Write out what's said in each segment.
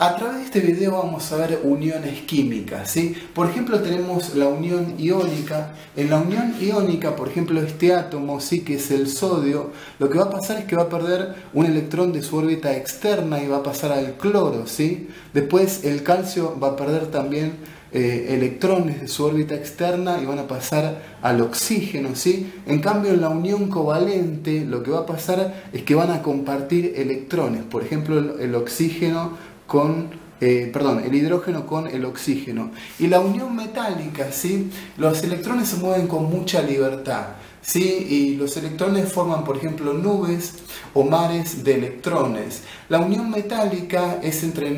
A través de este video vamos a ver uniones químicas, ¿sí? Por ejemplo, tenemos la unión iónica. En la unión iónica, por ejemplo, este átomo, ¿sí? Que es el sodio, lo que va a pasar es que va a perder un electrón de su órbita externa y va a pasar al cloro, ¿sí? Después el calcio va a perder también electrones de su órbita externa y van a pasar al oxígeno, ¿sí? En cambio, en la unión covalente, lo que va a pasar es que van a compartir electrones. Por ejemplo, el oxígeno el hidrógeno con el oxígeno. Y la unión metálica, ¿sí? Los electrones se mueven con mucha libertad, ¿sí? Y los electrones forman, por ejemplo, nubes o mares de electrones. La unión metálica es entre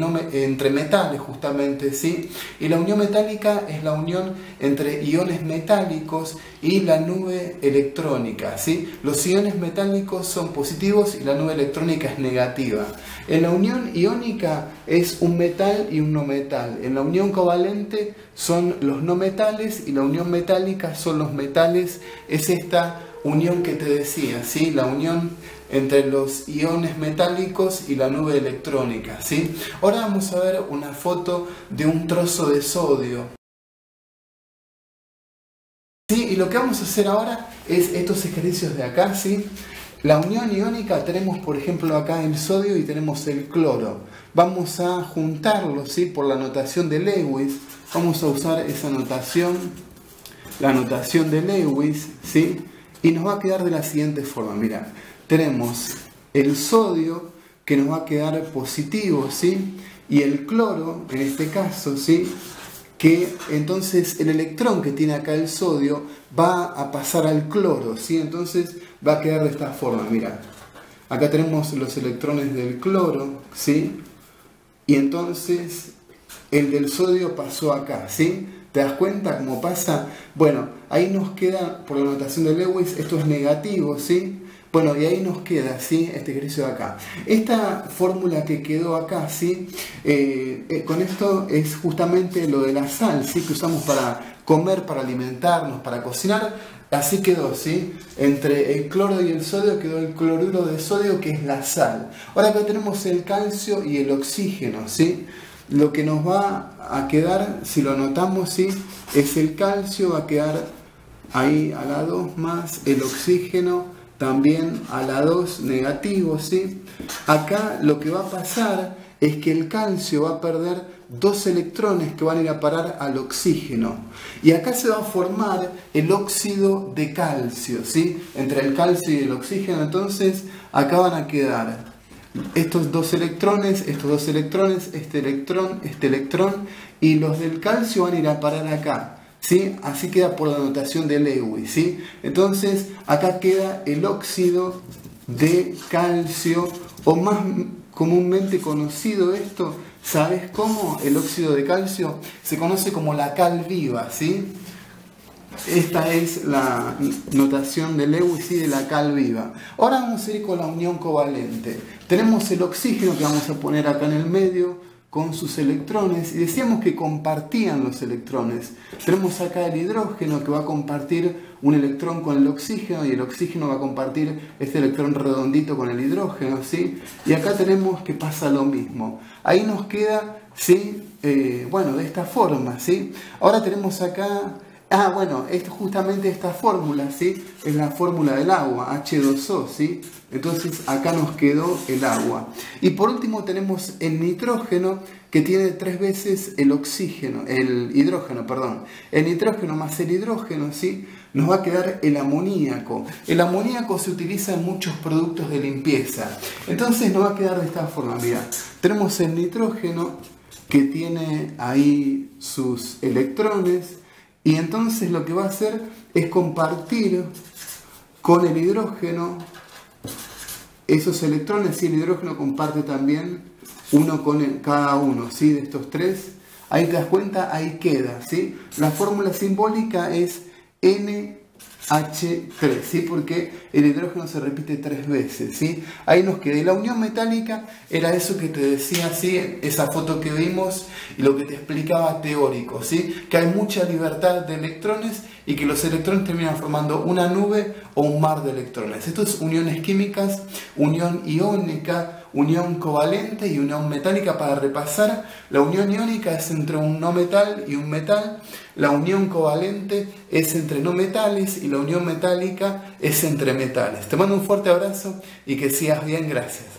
metales, justamente, ¿sí? Y la unión metálica es la unión entre iones metálicos y la nube electrónica, ¿sí? Los iones metálicos son positivos y la nube electrónica es negativa. En la unión iónica es un metal y un no metal. En la unión covalente son los no metales y la unión metálica son los metales. Es esta unión que te decía, ¿sí? La unión entre los iones metálicos y la nube electrónica, ¿sí? Ahora vamos a ver una foto de un trozo de sodio. ¿Sí? Y lo que vamos a hacer ahora es estos ejercicios de acá, ¿sí? La unión iónica tenemos, por ejemplo, acá el sodio y tenemos el cloro. Vamos a juntarlos, ¿sí? Por la notación de Lewis. Vamos a usar esa notación, la notación de Lewis, ¿sí? Y nos va a quedar de la siguiente forma. Mira, tenemos el sodio que nos va a quedar positivo, ¿sí? Y el cloro, en este caso, ¿sí? Que entonces el electrón que tiene acá el sodio va a pasar al cloro, ¿sí? Entonces va a quedar de esta forma, mira. Acá tenemos los electrones del cloro, ¿sí? Y entonces el del sodio pasó acá, ¿sí? ¿Te das cuenta cómo pasa? Bueno, ahí nos queda, por la notación de Lewis, esto es negativo, ¿sí? Bueno, y ahí nos queda, ¿sí? Este ejercicio de acá. Esta fórmula que quedó acá, ¿sí? Con esto es justamente lo de la sal, ¿sí? Que usamos para comer, para alimentarnos, para cocinar. Así quedó, ¿sí? Entre el cloro y el sodio quedó el cloruro de sodio, que es la sal. Ahora acá tenemos el calcio y el oxígeno, ¿sí? Lo que nos va a quedar, si lo anotamos, ¿sí? Es el calcio, va a quedar ahí a la 2 más el oxígeno también a la 2 negativo, ¿sí? Acá lo que va a pasar es que el calcio va a perder 2 electrones que van a ir a parar al oxígeno. Y acá se va a formar el óxido de calcio, ¿sí? Entre el calcio y el oxígeno, entonces acá van a quedar estos 2 electrones, este electrón, y los del calcio van a ir a parar acá, ¿sí? Así queda por la notación de Lewis, ¿sí? Entonces acá queda el óxido de calcio, o más comúnmente conocido esto, ¿sabes cómo? El óxido de calcio se conoce como la cal viva, ¿sí? Esta es la notación de Lewis y de la cal viva. Ahora vamos a ir con la unión covalente. Tenemos el oxígeno que vamos a poner acá en el medio con sus electrones, y decíamos que compartían los electrones. Tenemos acá el hidrógeno que va a compartir un electrón con el oxígeno, y el oxígeno va a compartir este electrón redondito con el hidrógeno, ¿sí? Y acá tenemos que pasa lo mismo. Ahí nos queda, ¿sí? Bueno, de esta forma, ¿sí? Ahora tenemos acá, justamente esta fórmula, ¿sí? Es la fórmula del agua, H2O, ¿sí? Entonces acá nos quedó el agua. Y por último tenemos el nitrógeno, que tiene 3 veces el hidrógeno, perdón. El nitrógeno más el hidrógeno, ¿sí? Nos va a quedar el amoníaco. El amoníaco se utiliza en muchos productos de limpieza. Entonces nos va a quedar de esta forma, mira. Tenemos el nitrógeno que tiene ahí sus electrones, y entonces lo que va a hacer es compartir con el hidrógeno esos electrones, y el hidrógeno comparte también uno con cada uno, ¿sí? De estos 3. Ahí te das cuenta, ahí queda, ¿sí? La fórmula simbólica es NH3, ¿sí? Porque el hidrógeno se repite 3 veces, ¿sí? Ahí nos queda. Y la unión metálica era eso que te decía, ¿sí? Esa foto que vimos y lo que te explicaba teórico, ¿sí? Que hay mucha libertad de electrones y que los electrones terminan formando una nube o un mar de electrones. Esto es uniones químicas, unión iónica, unión covalente y unión metálica para repasar. La unión iónica es entre un no metal y un metal. La unión covalente es entre no metales y la unión metálica es entre metales. Te mando un fuerte abrazo y que sigas bien, gracias.